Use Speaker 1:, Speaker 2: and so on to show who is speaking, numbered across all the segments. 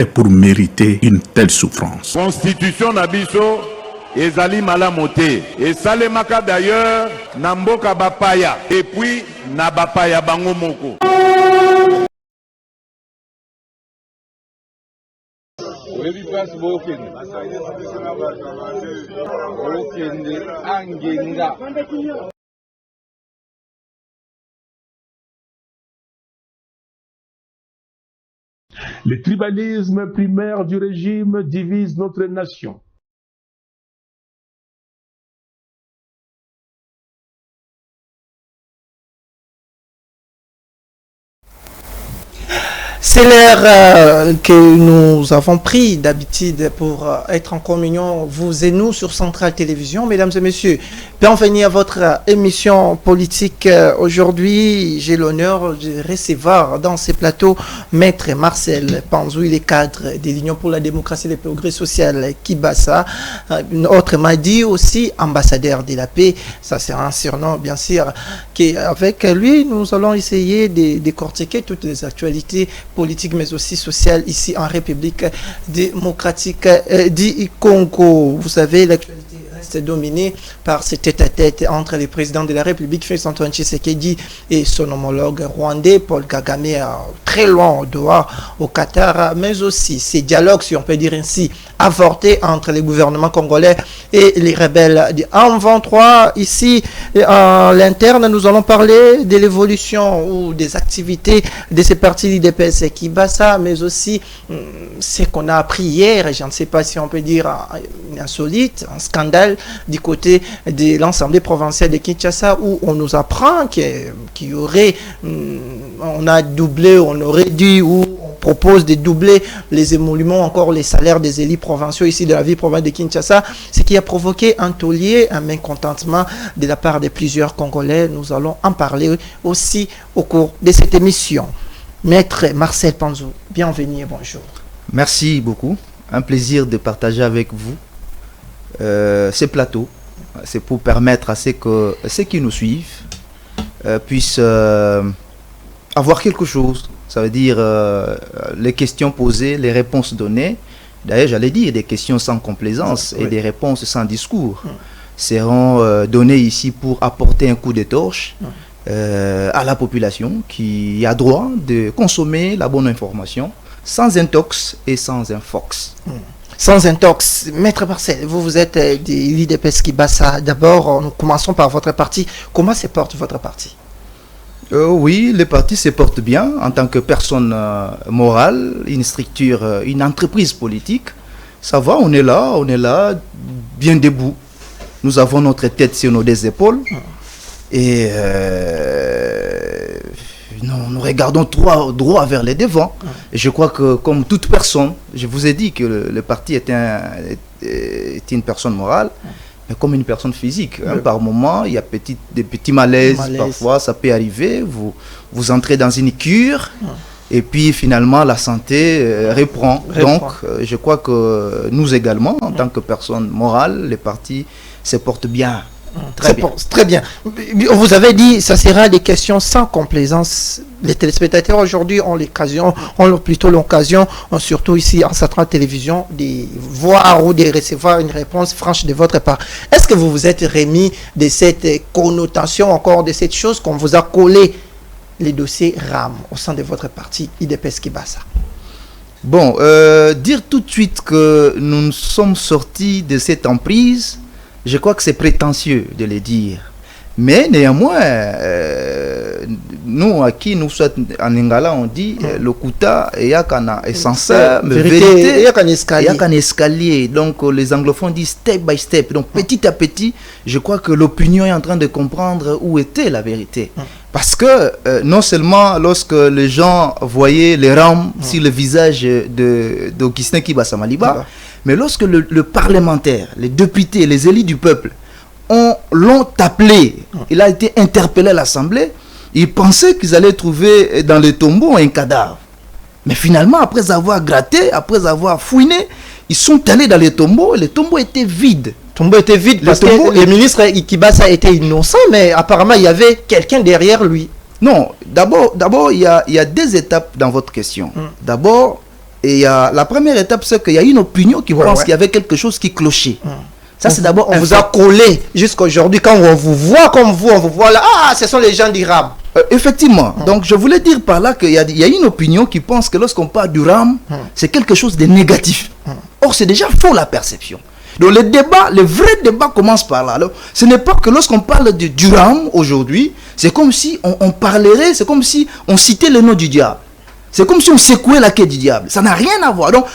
Speaker 1: est pour mériter une telle souffrance.
Speaker 2: Constitution Nabiso, ezali malamote. Et salemaka d'ailleurs, Namboka Bapaya. Et puis, Nabapaya Bangomoko.
Speaker 3: Le tribalisme primaire du régime divise notre nation.
Speaker 4: C'est l'heure que nous avons pris d'habitude pour être en communion, vous et nous, sur Centrale Télévision. Mesdames et messieurs, bienvenue à votre émission politique. Aujourd'hui, j'ai l'honneur de recevoir dans ce plateau Maître Marcel Panzou, il est cadre de l'Union pour la démocratie et le progrès social Kibasa. Autrement dit aussi ambassadeur de la paix. Ça, c'est un surnom, bien sûr. Avec lui, nous allons essayer de décortiquer toutes les actualités politique mais aussi sociale ici en République démocratique du Congo. Vous savez, l'actualité reste dominée par ce tête-à-tête entre le président de la République, Félix Antoine Tshisekedi, et son homologue rwandais, Paul Kagame, très loin au Doha, au Qatar, mais aussi ces dialogues, si on peut dire ainsi, avortés entre les gouvernements congolais et les rebelles du M23. Ici, à l'interne, nous allons parler de l'évolution ou des activités de ces partis l'IDPS Kibasa, mais aussi ce qu'on a appris hier, je ne sais pas si on peut dire insolite, un scandale du côté de l'Assemblée provinciale de Kinshasa, où on nous apprend qu'il y aurait, on a doublé, on aurait dû, ou on propose de doubler les émoluments, encore les salaires des élus provinciaux ici de la ville provinciale de Kinshasa, ce qui a provoqué un taulier, un mécontentement de la part de plusieurs Congolais. Nous allons en parler aussi au cours de cette émission. Maître Marcel Panzou, bienvenue et bonjour.
Speaker 5: Merci beaucoup. Un plaisir de partager avec vous ce plateau. C'est pour permettre à ceux qui nous suivent puissent avoir quelque chose. Ça veut dire les questions posées, les réponses données. D'ailleurs, j'allais dire des questions sans complaisance et des réponses sans discours seront données ici pour apporter un coup de torche à la population qui a droit de consommer la bonne information sans intox et sans infox.
Speaker 4: Sans intox. Maître Marcel, vous êtes de l'IDPS Kibasa. D'abord, nous commençons par votre parti. Comment se porte votre parti?
Speaker 5: Oui, le parti se porte bien en tant que personne morale, une structure, une entreprise politique. Ça va, on est là, bien debout. Nous avons notre tête sur nos deux épaules. Et nous regardons droit vers les devants. Et je crois que comme toute personne, je vous ai dit que le parti est une personne morale, mais comme une personne physique. Par moment, il y a des petits malaises, parfois ça peut arriver, vous entrez dans une cure, et puis finalement la santé reprend. Donc je crois que nous également, en tant que personne morale, le parti se porte bien.
Speaker 4: Très bien. Vous avez dit ça sera des questions sans complaisance. Les téléspectateurs aujourd'hui ont plutôt l'occasion, surtout ici en Centrale Télévision, de voir ou de recevoir une réponse franche de votre part. Est-ce que vous vous êtes remis de cette connotation, encore de cette chose qu'on vous a collé les dossiers RAM au sein de votre parti IDPS Kibasa?
Speaker 5: Bon, dire tout de suite que nous sommes sortis de cette emprise, je crois que c'est prétentieux de le dire. Mais néanmoins, nous, à qui nous sommes en Lingala, on dit le kuta et yakana est sincère, mais vérité, yakan escalier. Donc les anglophones disent step by step. Donc petit à petit, je crois que l'opinion est en train de comprendre où était la vérité. Parce que non seulement lorsque les gens voyaient les rames sur le visage d'Augustin Kibasa Maliba, mais lorsque le parlementaire, les députés, les élus du peuple l'ont appelé, il a été interpellé à l'Assemblée, ils pensaient qu'ils allaient trouver dans le tombeau un cadavre. Mais finalement, après avoir gratté, après avoir fouiné, ils sont allés dans le tombeau et le tombeau était vide.
Speaker 4: Le tombeau était vide parce que le ministre Kibasa était innocent, mais apparemment il y avait quelqu'un derrière lui.
Speaker 5: Non, d'abord il y a deux étapes dans votre question. D'abord, Et la première étape, c'est qu'il y a une opinion qui pense qu'il y avait quelque chose qui clochait. Ça, c'est d'abord...
Speaker 4: On vous a collé jusqu'à aujourd'hui. Quand on vous voit comme vous, on vous voit là. Ah, ce sont les gens du RAM.
Speaker 5: Effectivement. Donc, je voulais dire par là qu'il y a une opinion qui pense que lorsqu'on parle du RAM, c'est quelque chose de négatif. Or, c'est déjà faux la perception. Donc, le vrai débat commence par là. Alors, ce n'est pas que lorsqu'on parle du RAM aujourd'hui, c'est comme si on parlerait, c'est comme si on citait le nom du diable. C'est comme si on secouait la queue du diable. Ça n'a rien à voir. Donc,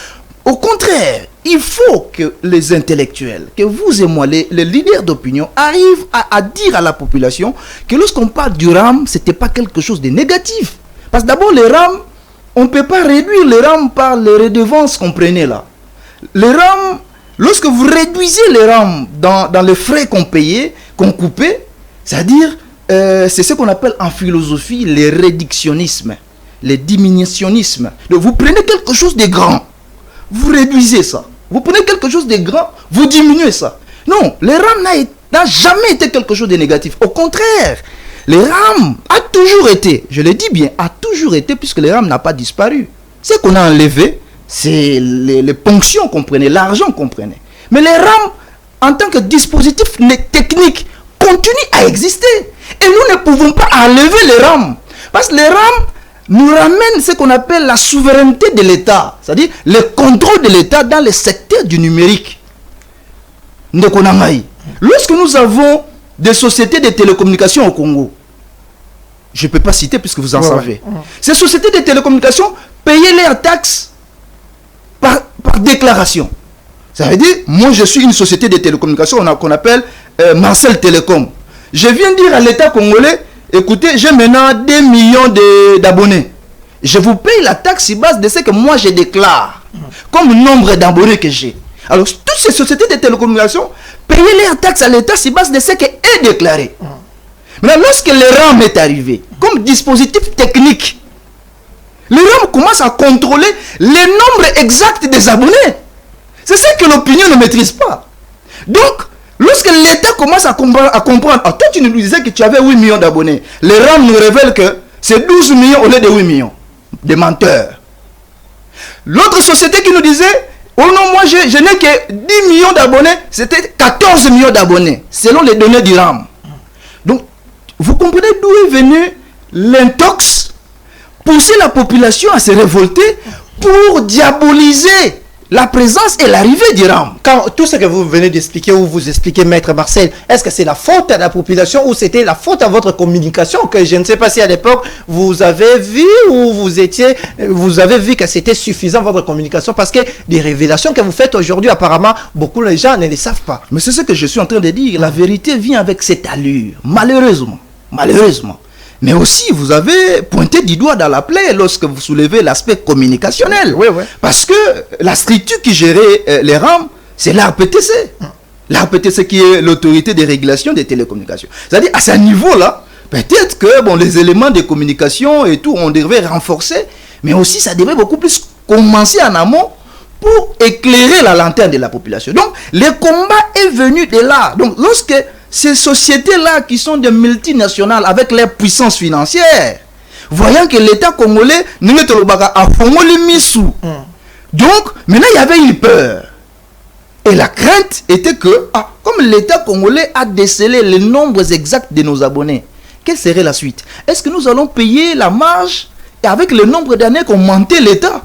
Speaker 5: au contraire, il faut que les intellectuels, que vous et moi, les leaders d'opinion, arrivent à dire à la population que lorsqu'on parle du RAM, ce n'était pas quelque chose de négatif. Parce que d'abord, les RAM, on ne peut pas réduire les RAM par les redevances qu'on prenait là. Les RAM, lorsque vous réduisez les RAM dans les frais qu'on payait, qu'on coupait, c'est-à-dire, c'est ce qu'on appelle en philosophie les réductionnismes, les diminutionnismes. Donc vous prenez quelque chose de grand, vous réduisez ça. Vous prenez quelque chose de grand, vous diminuez ça. Non, les RAM n'a jamais été quelque chose de négatif. Au contraire, les RAM a toujours été, je le dis bien, a toujours été, puisque les RAM n'a pas disparu. Ce qu'on a enlevé, c'est les ponctions qu'on prenait, l'argent qu'on prenait. Mais les RAM, en tant que dispositif technique, continuent à exister. Et nous ne pouvons pas enlever les RAM. Parce que les RAM nous ramènent ce qu'on appelle la souveraineté de l'État. C'est-à-dire le contrôle de l'État dans le secteur du numérique. Lorsque nous avons des sociétés de télécommunications au Congo, je ne peux pas citer puisque vous en savez. Ces sociétés de télécommunications payaient leurs taxes par déclaration. Ça veut dire, moi je suis une société de télécommunications qu'on appelle Marcel Télécom. Je viens dire à l'État congolais, écoutez, j'ai maintenant 2 millions d'abonnés. Je vous paye la taxe sur base de ce que moi je déclare comme nombre d'abonnés que j'ai. Alors, toutes ces sociétés de télécommunications payaient leurs taxes à l'État sur base de ce qui est déclaré. Maintenant, lorsque le RAM est arrivé, comme dispositif technique, le RAM commence à contrôler le nombre exact des abonnés. C'est ce que l'opinion ne maîtrise pas. Donc, lorsque l'État commence à comprendre, toi tu nous disais que tu avais 8 millions d'abonnés, le RAM nous révèle que c'est 12 millions au lieu de 8 millions. Des menteurs. L'autre société qui nous disait, oh non, moi je n'ai que 10 millions d'abonnés, c'était 14 millions d'abonnés, selon les données du RAM. Donc, vous comprenez d'où est venu l'intox, pousser la population à se révolter pour diaboliser la présence et l'arrivée du RAM.
Speaker 4: Quand tout ce que vous venez d'expliquer ou vous expliquez, Maître Marcel, est-ce que c'est la faute à la population ou c'était la faute à votre communication que je ne sais pas si à l'époque vous avez vu ou vous avez vu que c'était suffisant votre communication parce que des révélations que vous faites aujourd'hui apparemment beaucoup de gens ne les savent pas.
Speaker 5: Mais c'est ce que je suis en train de dire. La vérité vient avec cette allure. Malheureusement. Mais aussi, vous avez pointé du doigt dans la plaie lorsque vous soulevez l'aspect communicationnel.
Speaker 4: Oui.
Speaker 5: Parce que la structure qui gérait les RAM, c'est l'ARPTC. L'ARPTC qui est l'autorité de régulation des télécommunications. C'est-à-dire, à ce niveau-là, peut-être que les éléments de communication et tout, on devrait renforcer, mais aussi, ça devrait beaucoup plus commencer en amont pour éclairer la lanterne de la population. Donc, le combat est venu de là. Donc, lorsque ces sociétés-là qui sont des multinationales avec leur puissance financière, voyant que l'État congolais a formé mis sous. Donc, maintenant, il y avait une peur. Et la crainte était que, comme l'État congolais a décelé les nombres exacts de nos abonnés, quelle serait la suite? Est-ce que nous allons payer la marge et avec le nombre d'années qu'on mentait l'État?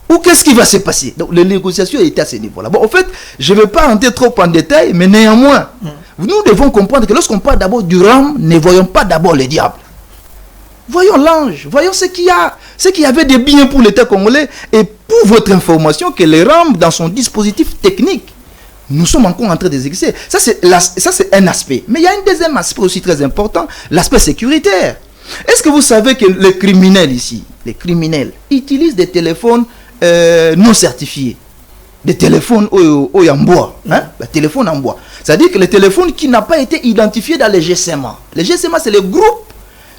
Speaker 5: Ou qu'est-ce qui va se passer? Donc, les négociations étaient à ce niveau-là. Bon, en fait, je ne vais pas entrer trop en détail, mais néanmoins, nous devons comprendre que lorsqu'on parle d'abord du RAM, ne voyons pas d'abord le diable. Voyons l'ange, voyons ce qu'il y avait de bien pour l'État congolais. Et pour votre information, que le RAM, dans son dispositif technique, nous sommes encore en train d'exercer. Ça, c'est un aspect. Mais il y a un deuxième aspect aussi très important, l'aspect sécuritaire. Est-ce que vous savez que les criminels ici, utilisent des téléphones non certifiés? Des téléphones en bois. Des téléphones en bois. C'est-à-dire que les téléphones qui n'ont pas été identifiés dans les GSMA. Les GSMA, c'est le groupe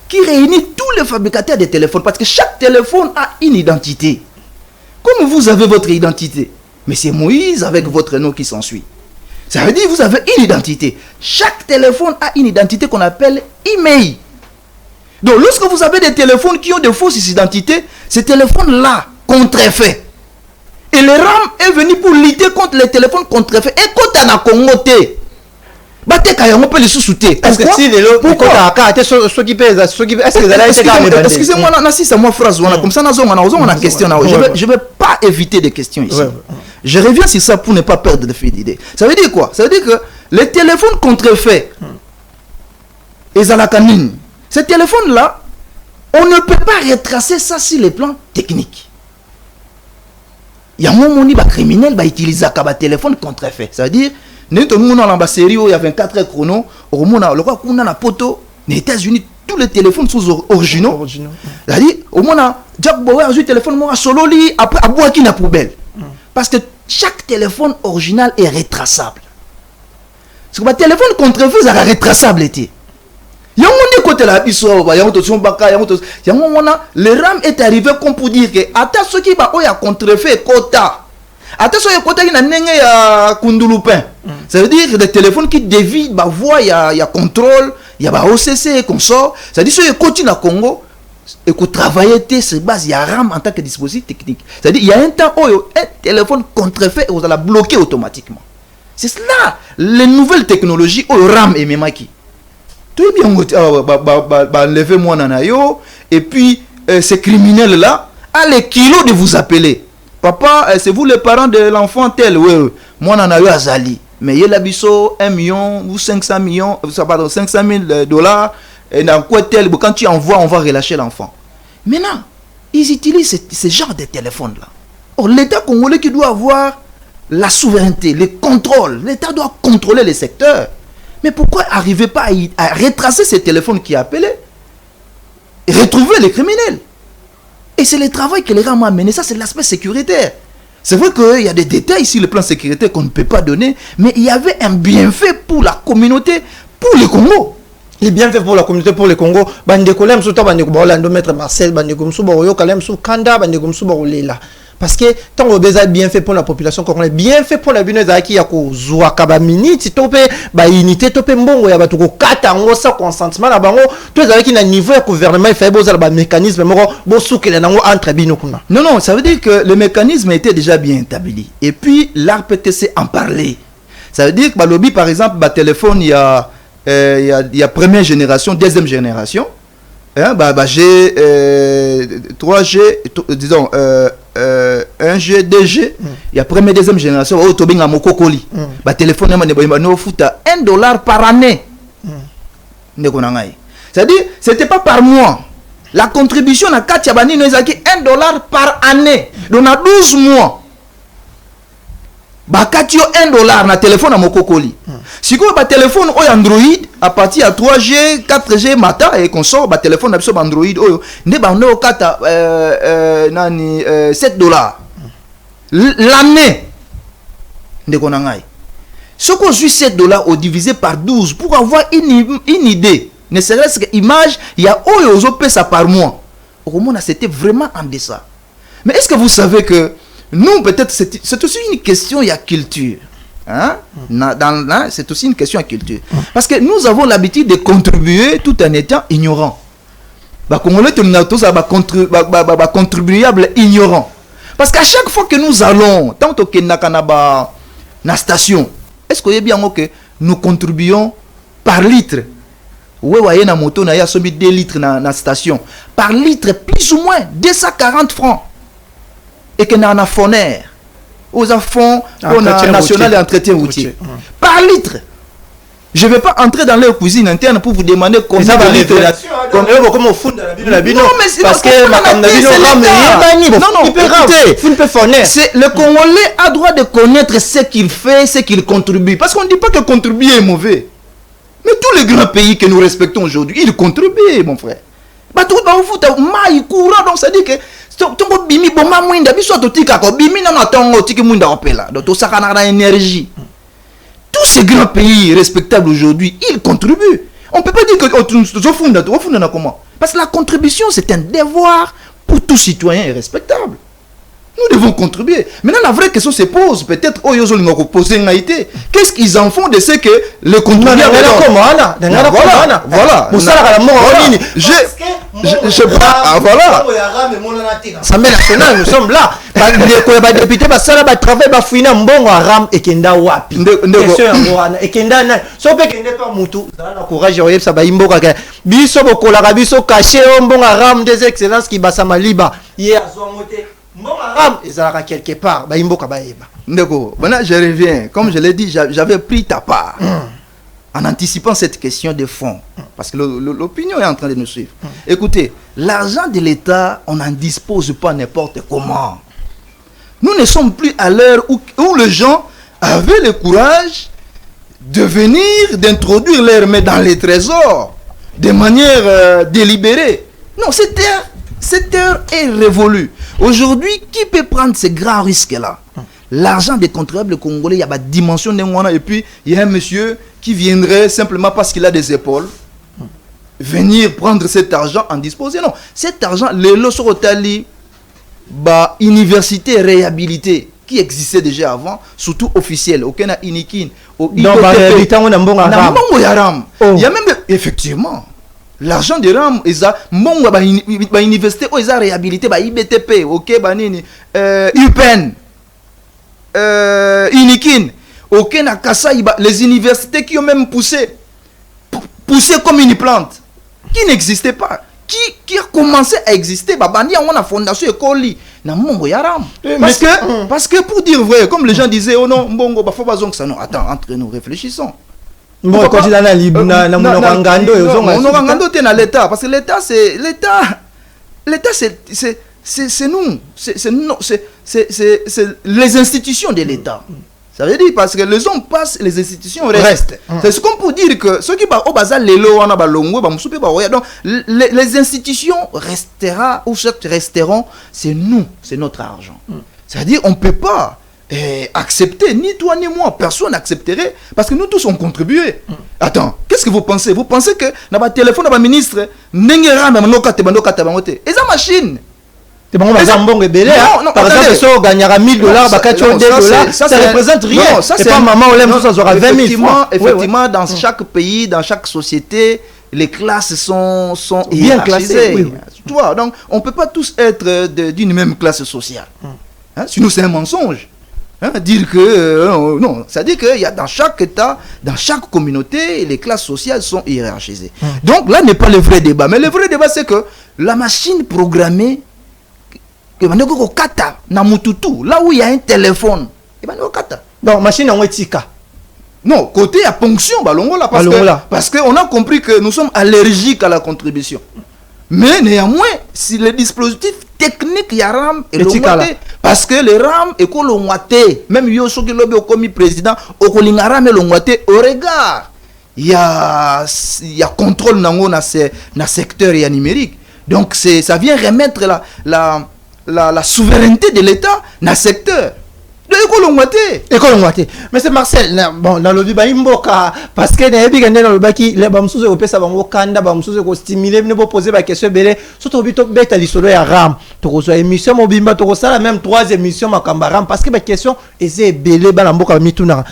Speaker 5: qui réunit tous les fabricateurs de téléphones. Parce que chaque téléphone a une identité. Comme vous avez votre identité. Mais c'est Moïse avec votre nom qui s'ensuit. Ça veut dire que vous avez une identité. Chaque téléphone a une identité qu'on appelle email. Donc lorsque vous avez des téléphones qui ont de fausses identités, ces téléphones-là contrefaits. Et le RAM est venu pour lutter contre les téléphones contrefaits. Et quand on a Congoté, on peut les sous-souter.
Speaker 4: Pourquoi?
Speaker 5: Excusez-moi, c'est moi phrase. Comme ça, on a question. Je ne vais pas éviter des questions ici. Je reviens sur ça pour ne pas perdre de fil d'idée. Ça veut dire quoi? Ça veut dire que les téléphones contrefaits, ces téléphones-là, on ne peut pas retracer ça sur les plans techniques. Il y a un moment où les criminels utilisent un téléphone contrefait. Ça veut dire, nous sommes dans l'ambassade, il y a 24 heures chrono, au moment où on a la poteau, les États-Unis, tous les téléphones sont originaux. C'est-à-dire, au moment où Jack Bauer a eu le téléphone, moi, solo, après, à boire qui n'a poubelle. Parce que chaque téléphone original est retraçable. Parce que le téléphone contrefait, c'est retraçable. Il y a un côté là, il y a le RAM est arrivé comme pour dire que attends ce qui va contrefait quota. Attends ce qui est Kundulupin. Ça veut dire que des téléphones qui dévient la voix, il y a contrôle, il y a OCC et consort. Ça veut dire que ce qui est Congo et que travailler sur base, il y a RAM en tant que dispositif technique. C'est-à-dire il y a un temps où un téléphone contrefait et vous allez bloquer automatiquement. C'est cela, les nouvelles technologies où RAM et Memaki. Tout bien, levez-moi nanayo, et puis ces criminels-là, à les kilos de vous appeler. Papa, c'est vous les parents de l'enfant tel, oui, moi nanayo azali. Mais il y a l'abisso 1 million ou 500 millions, pardon, 500 000 dollars, et dans quoi tel, quand tu envoies, on va relâcher l'enfant. Maintenant, ils utilisent ce genre de téléphones-là. Or, l'État congolais qui doit avoir la souveraineté, le contrôle, l'État doit contrôler les secteurs. Mais pourquoi n'arrivez pas à retracer ces téléphones qui appelaient et retrouver les criminels? Et c'est le travail que les gens m'ont amené. Ça, c'est l'aspect sécuritaire. C'est vrai qu'il y a des détails ici, le plan sécuritaire qu'on ne peut pas donner, mais il y avait un bienfait pour la communauté, pour le Congo.
Speaker 4: Les bienfaits pour la communauté, pour le Congo, Maître Marcel, parce que tant qu'on a bien fait pour la population congolaise, bien fait pour la bineza qui a kozwa kabamini, titope ba unité tope mbongo ya batuko kata ngo sa consentement na bango, tous avec un niveau de gouvernement il fait besoin ba mécanisme moko bo soukele nango entre bino kuna.
Speaker 5: Non, ça veut dire que le mécanisme était déjà bien établi. Et puis l'RPTC en parlait. Ça veut dire que lobby par exemple ba téléphone il y a première génération, deuxième génération. Hein, j'ai 3G, disons 1G, 2G, il y a première, deuxième génération, autobing à Mokokoli. Téléphone, $1 par année. C'est-à-dire, c'était pas par mois. La contribution à Katiabani, nous avons $1 par année. Donc, on a 12 mois. Bakatio $1 na téléphone à Mokokoli. Si vous avez un téléphone Android à partir de 3G, 4G, matin et qu'on sort, téléphone Android, ne $7 l'année. Ce qu'on suit $7 au divisé par 12 pour avoir une idée. Ne serait-ce que image, il y a ça par mois. Au moins, c'était vraiment en deçà. Mais est-ce que vous savez que nous, peut-être, c'est aussi une question, il y a culture. Hein? C'est aussi une question à culture. Parce que nous avons l'habitude de contribuer tout en étant ignorants. Contribuable ignorant. Parce qu'à chaque fois que nous allons, tant que na station, est-ce que bien que nous contribuons par litre? Oui, voyez na moto na ya somi 2 litres na station. Par litre, plus ou moins 240 francs. Et que na fonaire. Aux fonds national et entretien routier. Par litre. Je ne vais pas entrer dans leur cuisine interne pour vous demander combien de litres.
Speaker 4: Comme au fond de la bino.
Speaker 5: Non, mais c'est
Speaker 4: parce que
Speaker 5: le Congolais a droit de connaître ce qu'il fait, ce qu'il contribue. Parce qu'on ne dit pas que contribuer est mauvais. Mais tous les grands pays que nous respectons aujourd'hui, ils contribuent, mon frère. Donc ça dit que bimi boma mwinda biso totika ko bimi na matongo tiki mwinda opela donc to sakana na énergie. Tous ces grands pays respectables aujourd'hui, ils contribuent. On ne peut pas dire que comment? Parce que la contribution c'est un devoir pour tout citoyen respectable. Nous devons contribuer. Maintenant, la vraie question se pose. Peut-être, qu'est-ce qu'ils en font de ce que le contribuable... Voilà. Je sais pas. Voilà.
Speaker 4: Assemblée nationale, nous sommes là. Les députés, ça va travailler, va fouiner un bon aram et kenda wapi. Question et kenda na. So pe kenda pas mutu. Ça na courage oye ça ba imboka ka. Biso bokola biso caché un bon aram des excellences qui basa maliba. Hier azwa moté. Bon aram ezalaka quelque part ba imboka ba yeba.
Speaker 5: Ndeko, maintenant je reviens. Comme je l'ai dit, j'avais pris ta part. En anticipant cette question de fond, parce que l'opinion est en train de nous suivre. Écoutez, l'argent de l'État, on n'en dispose pas n'importe comment. Nous ne sommes plus à l'heure où les gens avaient le courage de venir, d'introduire leurs mains dans les trésors de manière délibérée. Non, cette heure est révolue. Aujourd'hui, qui peut prendre ces grands risques-là? L'argent des contribuables congolais, il y a une dimension de et puis il y a un monsieur qui viendrait simplement parce qu'il a des épaules venir prendre cet argent en disposer. Non, cet argent, les Lossorotali, université réhabilitée qui existait déjà avant, surtout officielle, aucun a inikin, il y a même effectivement l'argent de RAM eza mongo ba université o eza réhabilité ba IBTP, OK banini UPN Inikin, aucun à Kasaïba, les universités qui ont même poussé comme une plante, qui n'existait pas, qui a commencé à exister, Babani on a fondation école na mongo yaram. Parce que pour dire vrai, comme les gens disaient, oh non, mongo ba faut pas ça non, attends, entre nous réfléchissons.
Speaker 4: Bon, quand il a na monogangando,
Speaker 5: l'État, parce que l'État c'est nous, c'est les institutions de l'État. Ça veut dire parce que les hommes passent, les institutions restent. C'est ce qu'on peut dire que ceux qui au bazar donc les institutions resteront, c'est nous, c'est notre argent. C'est-à-dire on peut pas accepter, ni toi ni moi, personne n'accepterait parce que nous tous on contribué. Attends, qu'est-ce que vous pensez? Vous pensez que dans le téléphone de ministre, n'engera même et ça machine.
Speaker 4: Par exemple, si on gagnera $1000, ça représente rien. Ça, c'est pas maman, on aura 20 000 francs.
Speaker 5: Effectivement, dans chaque pays, dans chaque société, les classes sont
Speaker 4: bien classées. Oui.
Speaker 5: Tu vois, donc on ne peut pas tous être d'une même classe sociale. Sinon, c'est un mensonge. Dire que non, c'est-à-dire qu'il y a dans chaque État, dans chaque communauté, les classes sociales sont hiérarchisées. Donc là n'est pas le vrai débat. Mais le vrai débat, c'est que la machine programmée, là où il y a un téléphone,
Speaker 4: donc machine en etika.
Speaker 5: Non, côté à ponction, parce qu'on a compris que nous sommes allergiques à la contribution. Mais néanmoins, si le dispositif technique, il y a RAM et l'ongwate, parce que le RAM est que l'ongwate, même yo soki lobe au commis président, au kolingaram et l'ongwate, au regard, il y a contrôle dans le secteur numérique. Donc ça vient remettre la souveraineté de l'État dans le secteur.
Speaker 4: Mais c'est Marcel, bon, dans le débat, parce que dans le baki, les bamsous européens savent kanda, bamsous ko stimuler, ne pas poser la question belé, surtout bito bête à l'histoire à ram. Toko émission mobimba, toko ça la même 3 émissions makambaram parce que la question est belé balamboka mituna.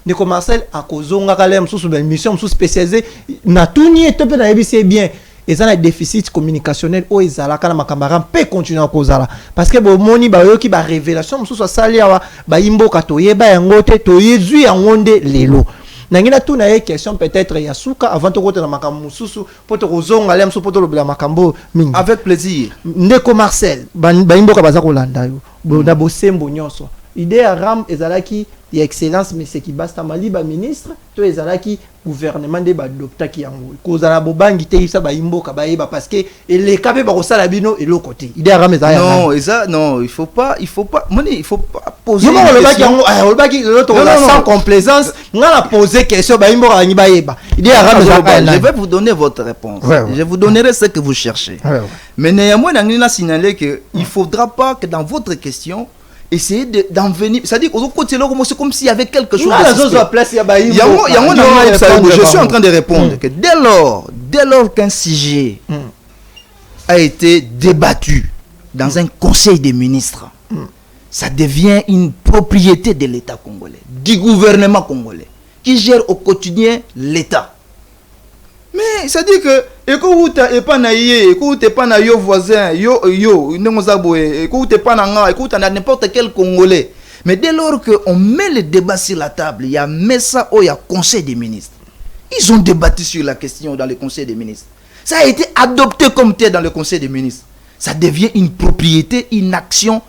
Speaker 4: Ndeko Marcel a kozonga kalem sous émission sous spécialisée na tout ni etopé na ebisi bien. Et ça a un déficit communicationnel où ils allaient quand makamaram peut continuer à causer là parce que bon moni ba yo ki ba révélation mususu sali awa ba imbo katoye ba yangote toyezui yangonde lelo nangina tout na question peut-être ya suka avant to kota na makambo mususu pour to kozonga lem so pour to lobela makambo mingi
Speaker 5: avec plaisir.
Speaker 4: Ndeko Marcel ba imbo ka baza kolanda yo na bosembo nyonso idée ya ram ezalaki ya excellence mais c'est qui basta maliba ministre to ezalaki gouvernement de ba docteur ki yango kozala bobangi te isa ba imboka ba yeba parce que les capé ba kosala bino et l'autre côté idée ram ezala
Speaker 5: non il faut pas moni il faut pas poser
Speaker 4: le baki l'autre sans complaisance ngala poser question ba imboka ni ba yeba idée ram ezala.
Speaker 5: Je vais vous donner votre réponse. Je vous donnerai ce que vous cherchez. Mais néanmoins nangina signaler que il faudra pas que dans votre question essayer d'en venir, c'est-à-dire c'est comme s'il y avait quelque chose je suis en train de répondre que dès lors qu'un sujet a été débattu dans un conseil des ministres, ça devient une propriété de l'État congolais, du gouvernement congolais, qui gère au quotidien l'État. Mais ça dit que écoute pas na yé, écoute pas na yo voisin, yo écoute pas na écoute na n'importe quel Congolais. Mais dès lors que on met le débat sur la table, il y a Messa ou il y a Conseil des ministres. Ils ont débattu sur la question dans le Conseil des ministres. Ça a été adopté comme tel dans le Conseil des ministres. Ça devient une propriété, une action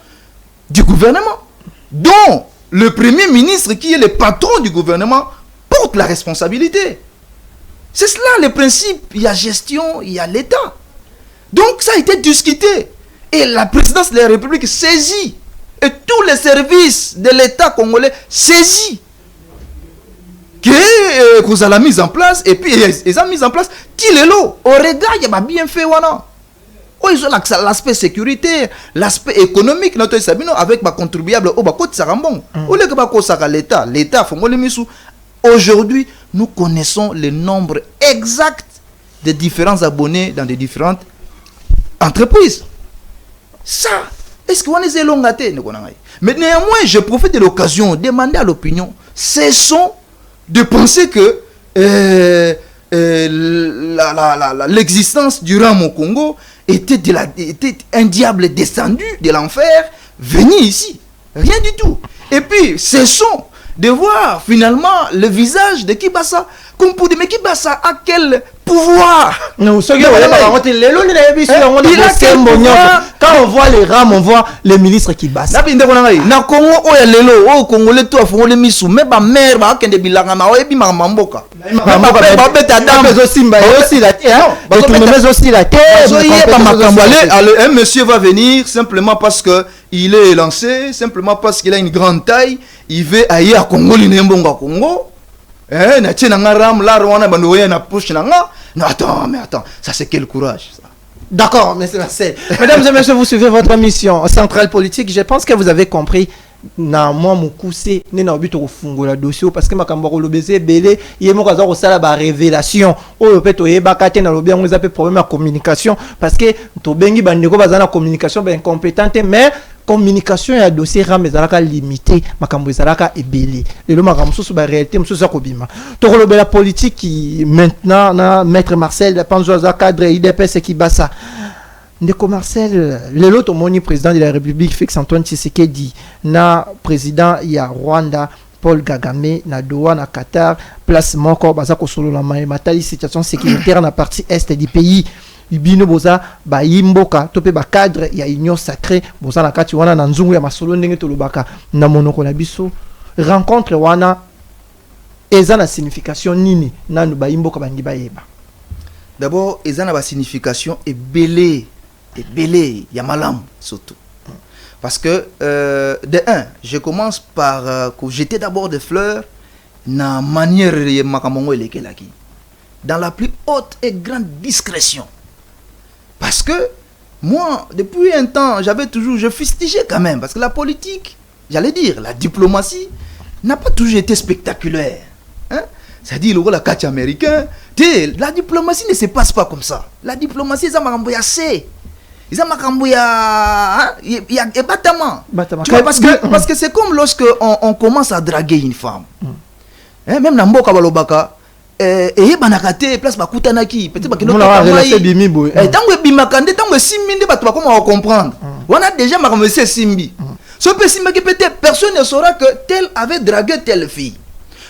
Speaker 5: du gouvernement, dont le Premier ministre, qui est le patron du gouvernement, porte la responsabilité. C'est cela le principe. Il y a gestion, il y a l'État. Donc ça a été discuté. Et la présidence de la République saisit. Et tous les services de l'État congolais saisit. Que vous avez mis en place. Et puis ils ont mis en place. Tilelo. Au regard, il y a bien fait. Oh, ils ont l'aspect sécuritaire, l'aspect économique. Notre Sabino avec ma contribuable. Oh, bah, côté Sarambon. Au lieu que l'État. L'État, faut le misou. Aujourd'hui, nous connaissons le nombre exact des différents abonnés dans des différentes entreprises. Ça, est-ce qu'on est élongaté? Mais néanmoins, je profite de l'occasion de demander à l'opinion, cessons de penser que l'existence du rame au Congo était un diable descendu de l'enfer, venu ici. Rien du tout. Et puis, cessons de voir finalement le visage de Kibasa. Comme pour dire, mais Kibasa a quel pouvoir?
Speaker 4: Non, quand on voit les rames, on voit les ministres Kibasa.
Speaker 5: Na Congo, oya lelo, o Congolais to afon le misu, mais ba mère ba kende bilanga ma oyebi ma mamboka. Ba beta dame aussi la terre. Aussi la terre. Un monsieur va venir simplement parce que il est lancé, simplement parce qu'il a une grande taille, il veut aller à Congo, l'inembonga Congo. Na tient na ram la rwana bandoya na push na nga. Non, attends, ça c'est quel courage ça.
Speaker 4: D'accord, mais c'est Marcel. Mesdames et messieurs, vous suivez votre mission centrale politique. Je pense que vous avez compris. Na moi mukuse ne na obito kofungola dossier parce que makambo ko lobeze belé yemo kaza ko sala ba révélation o peto yeba kate na lobi ngo zape problème de communication parce que to bengi bandeko bazana communication ben incompétente mais communication ya dossier ram ezalaka limité makambo ezalaka ebele lelo makambo susu ba réalité mususu akobima to ko lobela politique qui maintenant na maître Marcel Panzo za cadre IDPS qui basa Ndeko Marcel, l'autre moni président de la République, Félix Antoine Tshisekedi, na président ya Rwanda, Paul Kagame, na Doha, na Qatar, place moko bazako solo la matali situation sécuritaire na partie est du pays. Ibino boza ba yimboka topé ba cadre ya union sacrée boza na kati wana na nzungu ya masolo ndenge tolobaka na monoko na biso rencontre wana eza na signification nini nanu ba yimboka bangi bayeba.
Speaker 5: D'abord eza na ba signification ebele Yamalam surtout. Parce que, de un, je commence par jeter d'abord des fleurs dans la manière dans la plus haute et grande discrétion. Parce que, moi, depuis un temps, je fustigeais quand même. Parce que la politique, j'allais dire, la diplomatie, n'a pas toujours été spectaculaire. Hein? C'est-à-dire, le rôle catch américain, la diplomatie ne se passe pas comme ça. La diplomatie, ça m'a assez. Ils ont parce que c'est comme lorsque on commence à draguer une femme. Même dans Mboka Balobaka, et banakate place bakutanaki peut-être bakino relation bimi boy. Tango bimakande tango siminde batu bakoma comprendre. On a déjà makamese simbi. Ce peut simbi peut-être personne ne saura que tel avait dragué telle fille.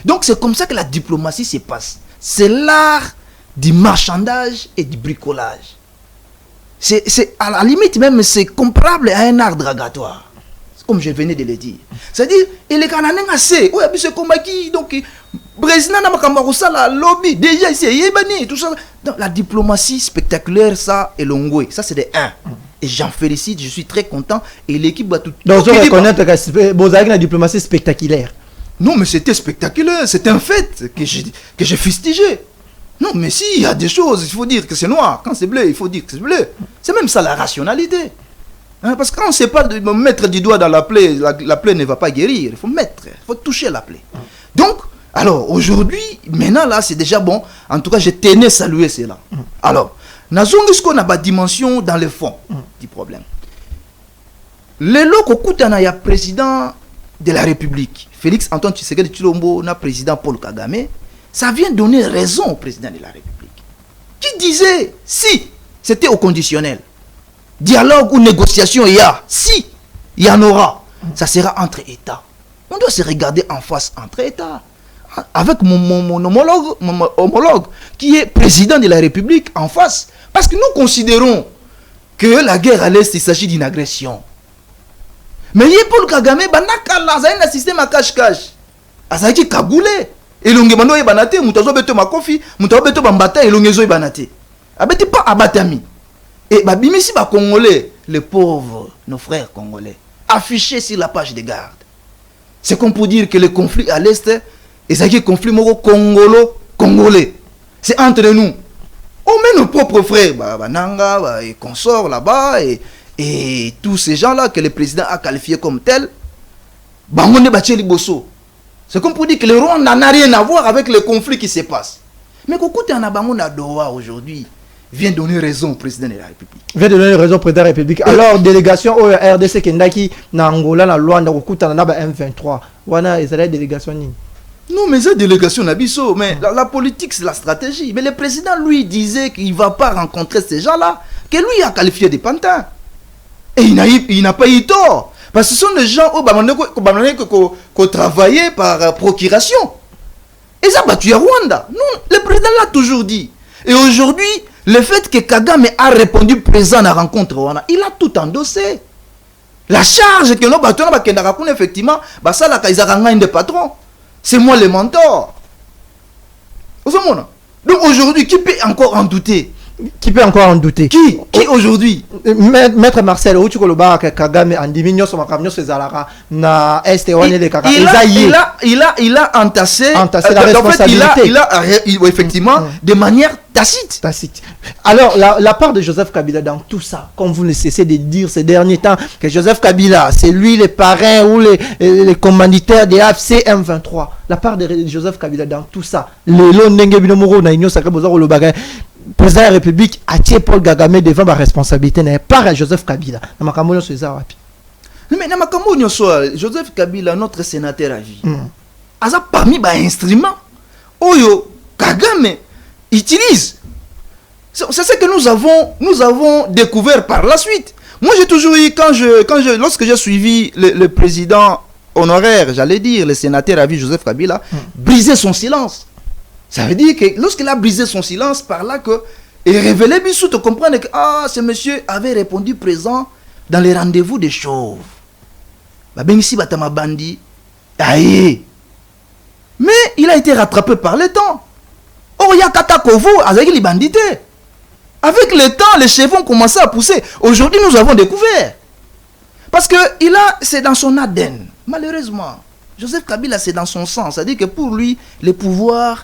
Speaker 5: Donc c'est comme ça que la diplomatie se passe. C'est l'art du marchandage et du bricolage. C'est à la limite même c'est comparable à un art dragatoire, comme je venais de le dire. C'est-à-dire il est canadien assez. Oui, c'est comme qui donc Brésil n'a pas la lobby déjà ici yébani tout ça. Donc la diplomatie spectaculaire ça est l'ongoué. Ça c'est des 1. Et j'en félicite, je suis très content et l'équipe va tout.
Speaker 4: Donc on reconnaître que vous avez une diplomatie spectaculaire.
Speaker 5: Non mais c'était spectaculaire, c'est un fait que j'ai fustigé. Non, mais si, il y a des choses, il faut dire que c'est noir. Quand c'est bleu, il faut dire que c'est bleu. C'est même ça la rationalité. Hein, parce que quand on ne sait pas de mettre du doigt dans la plaie, la plaie ne va pas guérir. Il faut toucher la plaie. Donc, alors, aujourd'hui, maintenant, là, c'est déjà bon. En tout cas, je tenais à saluer cela. Alors, nous avons ce qu'on a pas dimension dans le fond du problème. Le loko kutana ya président de la République, Félix Antoine Tshisekedi Tshilombo, na président Paul Kagame, ça vient donner raison au président de la République. Qui disait, si c'était au conditionnel, dialogue ou négociation il y a, si il y en aura, ça sera entre États. On doit se regarder en face entre États. Avec mon homologue, qui est président de la République en face. Parce que nous considérons que la guerre à l'Est, il s'agit d'une agression. Mais il y a Paul Kagame, il y a un système à cache-cache. Il y a Kagoulé. Et l'on bando e banate, mutazo beto makofi, mutazo beto bambata et l'ongezo e banate. Abeti pas abatami. Et babimisi ba Congolais, les pauvres, nos frères congolais, affichés sur la page de garde. C'est comme pour dire que le conflit à l'Est, et c'est un conflit congolais. C'est entre nous. On met nos propres frères, Nanga, et consorts là-bas, et tous ces gens-là que le président a qualifiés comme tels, Bangonde Bacheli Bosso. C'est comme pour dire que le Rwanda n'a rien à voir avec le conflit qui se passe. Mais Kokoute Anabangonda Doha aujourd'hui vient donner raison au président de la République.
Speaker 4: Vient donner raison au président de la République. Alors, délégation au RDC Kendaki, na Angola, na Luanda, Kokoute Anaba M23. Wana, ils allaient délégation ni.
Speaker 5: Non, mais cette délégation Nabiso, mais la politique c'est la stratégie. Mais le président lui disait qu'il ne va pas rencontrer ces gens-là, que lui a qualifié des pantins. Et il n'a pas eu tort. Parce que ce sont des gens qui travaillent par procuration. Et ça a battu à Rwanda. Non, le président l'a toujours dit. Et aujourd'hui, le fait que Kagame a répondu présent à la rencontre Rwanda, il a tout endossé. La charge que nous battons, effectivement, ça la Kaizaranga des patrons. C'est moi le mentor. Donc aujourd'hui, qui peut encore en douter?
Speaker 4: Qui peut encore en douter?
Speaker 5: Qui aujourd'hui?
Speaker 4: Maître Marcel, où tu vois Kagame en diminuant son makamio ses alara na est et le Kagame.
Speaker 5: Il a entassé
Speaker 4: la responsabilité.
Speaker 5: Effectivement, de manière tacite.
Speaker 4: Alors, la part de Joseph Kabila dans tout ça, comme vous ne cessez de dire ces derniers temps, que Joseph Kabila, c'est lui le parrain ou les commanditaires des AFC M23. La part de Joseph Kabila dans tout ça, le président de la République a tiré Paul Kagame devant ma responsabilité, n'est pas à Joseph Kabila.
Speaker 5: Mais Joseph Kabila, notre sénateur à vie, a parmi les instruments, Oyo Kagame utilise. C'est ce que nous avons découvert par la suite. Moi, j'ai toujours eu, lorsque j'ai suivi le président honoraire, j'allais dire, le sénateur à vie Joseph Kabila, briser son silence. Ça veut dire que lorsqu'il a brisé son silence par là que et révélé Bissou te comprendre que ce monsieur avait répondu présent dans les rendez-vous des chauves. Ben ici batama bandi. Aïe. Mais il a été rattrapé par le temps. Oh ya Katakovo avec les bandités. Avec le temps, les cheveux ont commencé à pousser. Aujourd'hui, nous avons découvert. Parce que c'est dans son ADN. Malheureusement, Joseph Kabila, c'est dans son sang. C'est-à-dire que pour lui, le pouvoir